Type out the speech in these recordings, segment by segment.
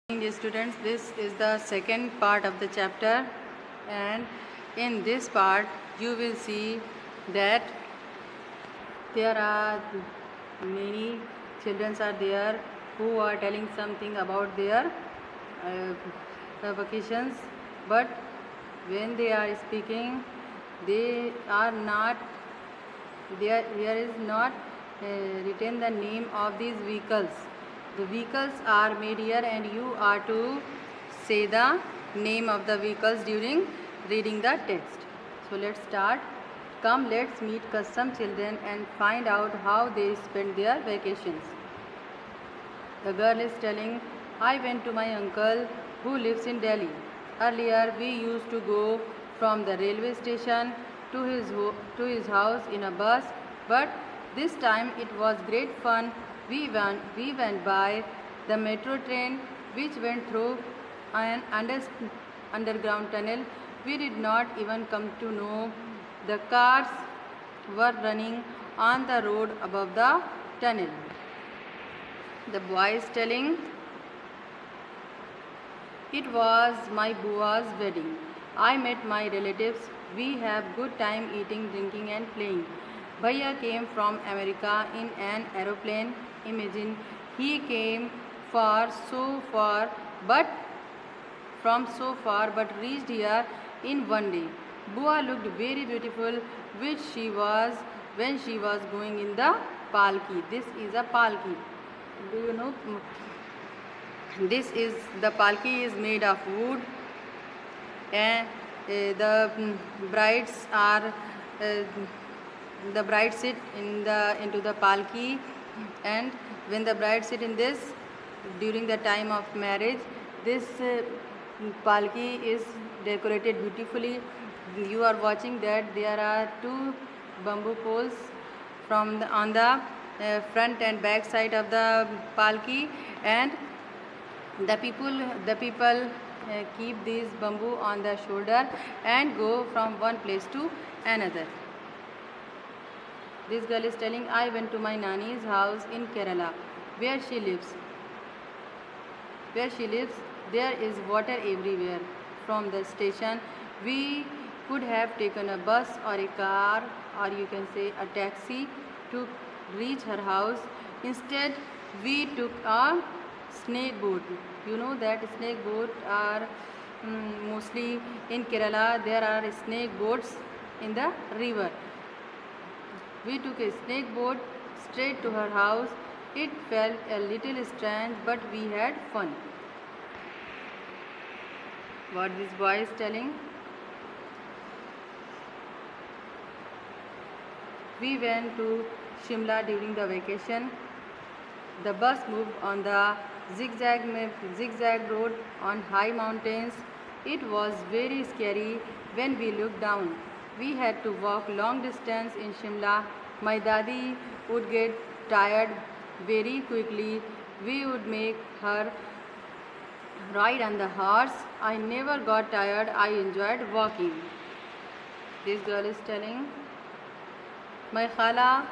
Dear students, this is the second part of the chapter, and in this part you will see that there are many children are there who are telling something about their vacations, but when they are speaking they are not here is not written the name of these vehicles. The vehicles are made here and you are to say the name of the vehicles during reading the text. So let's start. Come, let's meet some children and find out how they spend their vacations. The girl is telling, I went to my uncle who lives in Delhi. Earlier we used to go from the railway station to his house in a bus, but this time it was great fun. We went by the metro train which went through an underground tunnel. We did not even come to know the cars were running on the road above the tunnel. The boy is telling, it was my bua's wedding. I met my relatives. We have good time eating, drinking and playing. Bhaiya came from America in an aeroplane. Imagine, he came from so far but reached here in one day. Bua looked very beautiful which she was when she was going in the palki. This is a palki. Do you know? The palki is made of wood, and the brides sit into the palki, and when the bride sit in this during the time of marriage, this palki is decorated beautifully. You are watching that there are two bamboo poles on the front and back side of the palki, and the people keep these bamboo on the shoulder and go from one place to another. This girl is telling, I went to my nanny's house in Kerala. Where she lives, there is water everywhere. From the station, we could have taken a bus or a car, or you can say a taxi, to reach her house. Instead, we took a snake boat. You know that snake boat are mostly in Kerala. There are snake boats in the river. We took a snake boat straight to her house. It felt a little strange, but we had fun. What this boy is telling? We went to Shimla during the vacation. The bus moved on the zigzag road on high mountains. It was very scary when we looked down. We had to walk long distance in Shimla. My dadi would get tired very quickly. We would make her ride on the horse. I never got tired. I enjoyed walking. This girl is telling, my khala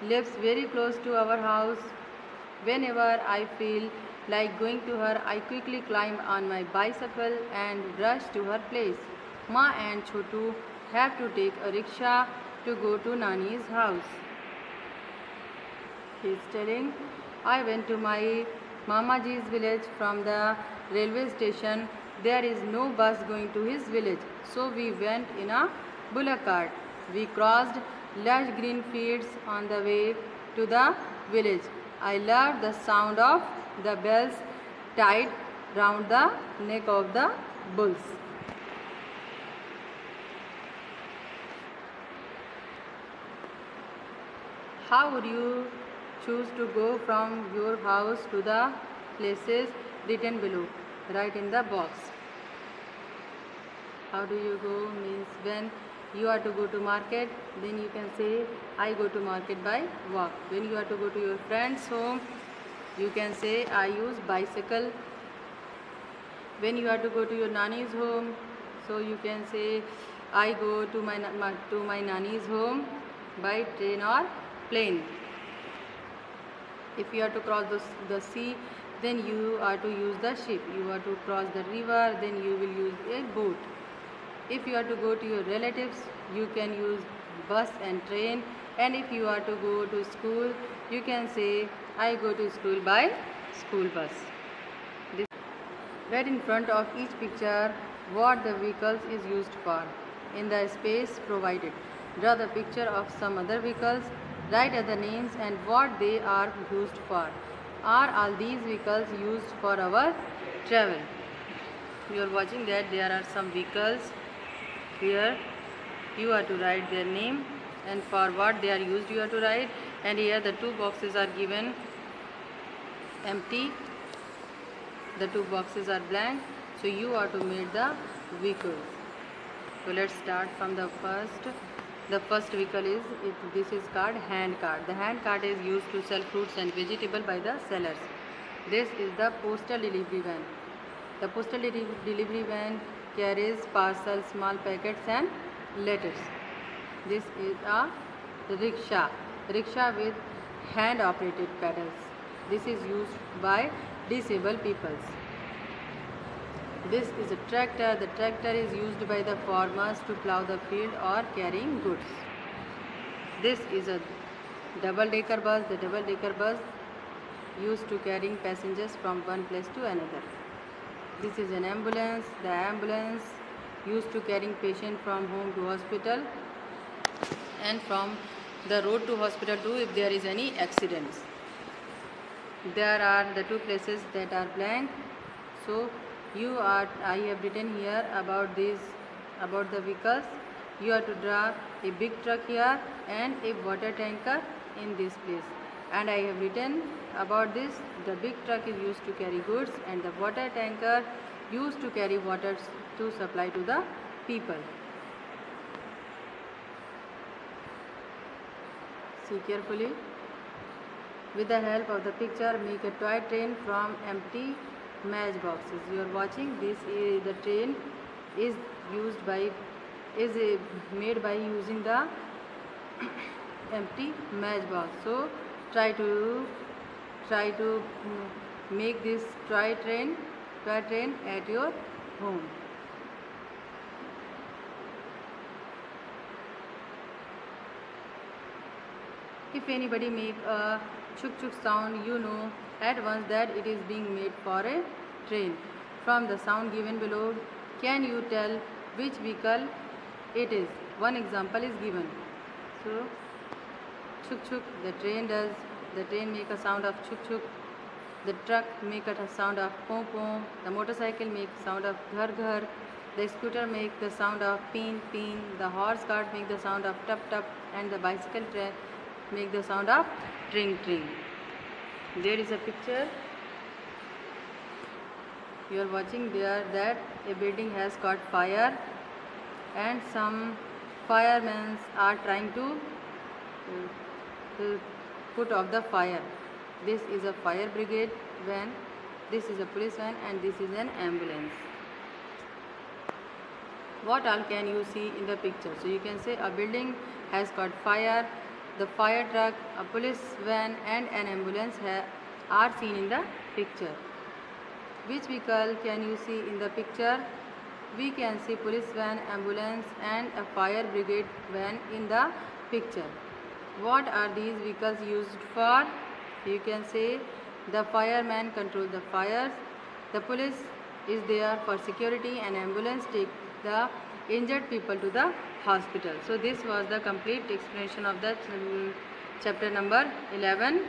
lives very close to our house. Whenever I feel like going to her, I quickly climb on my bicycle and rush to her place. Ma and Chotu have to take a rickshaw to go to Nani's house. He is telling, I went to my Mamaji's village from the railway station. There is no bus going to his village, so we went in a bullock cart. We crossed lush green fields on the way to the village. I loved the sound of the bells tied round the neck of the bulls. How would you choose to go from your house to the places written below? Write in the box. How do you go? Means when you are to go to market, then you can say, I go to market by walk. When you are to go to your friend's home, you can say, I use bicycle. When you are to go to your nanny's home, so you can say, I go to my nanny's home by train or plane. If you are to cross the sea, then you are to use the ship. You are to cross the river, then you will use a boat. If you are to go to your relatives, you can use bus and train. And if you are to go to school, you can say, I go to school by school bus. Write in front of each picture what the vehicles is used for in the space provided. Draw the picture of some other vehicles. Write other names and what they are used for. Are all these vehicles used for our travel? You are watching that there are some vehicles here. You are to write their name and for what they are used you are to write. And here the two boxes are given empty. The two boxes are blank, so you are to make the vehicles. So let's start from the first. The first vehicle is, this is called hand cart. The hand cart is used to sell fruits and vegetables by the sellers. This is the postal delivery van. The postal delivery van carries parcels, small packets and letters. This is a rickshaw. Rickshaw with hand operated pedals. This is used by disabled peoples. This is a tractor. The tractor is used by the farmers to plow the field or carrying goods. This is a double-decker bus. The double-decker bus used to carrying passengers from one place to another. This is an ambulance. The ambulance used to carrying patient from home to hospital and from the road to hospital too if there is any accidents. There are the two places that are blank. So I have written here about the vehicles. You are to draw a big truck here and a water tanker in this place. And I have written about this. The big truck is used to carry goods and the water tanker used to carry water to supply to the people. See carefully. With the help of the picture, make a toy train from empty matchboxes. You are watching this. The train is made by using the empty matchbox. So try to make this toy train at your home. If anybody make a chuk chuk sound, you know at once that it is being made for a train. From the sound given below, can you tell which vehicle it is? One example is given. So chuk chuk, the train make a sound of chuk chuk. The truck make a sound of pom pom. The motorcycle make sound of ghar ghar. The scooter make the sound of peen peen. The horse cart make the sound of tup tup, and the bicycle make the sound of tring tring. There is a picture you are watching there that a building has caught fire and some firemen are trying to put off the fire. This is a fire brigade van, this is a police van and this is an ambulance. What all can you see in the picture? So you can say a building has caught fire, the fire truck, a police van and an ambulance are seen in the picture. Which vehicle can you see in the picture? We can see police van, ambulance and a fire brigade van in the picture. What are these vehicles used for? You can say the fireman control the fires, the police is there for security and ambulance take the injured people to the hospital. So this was the complete explanation of the chapter number 11.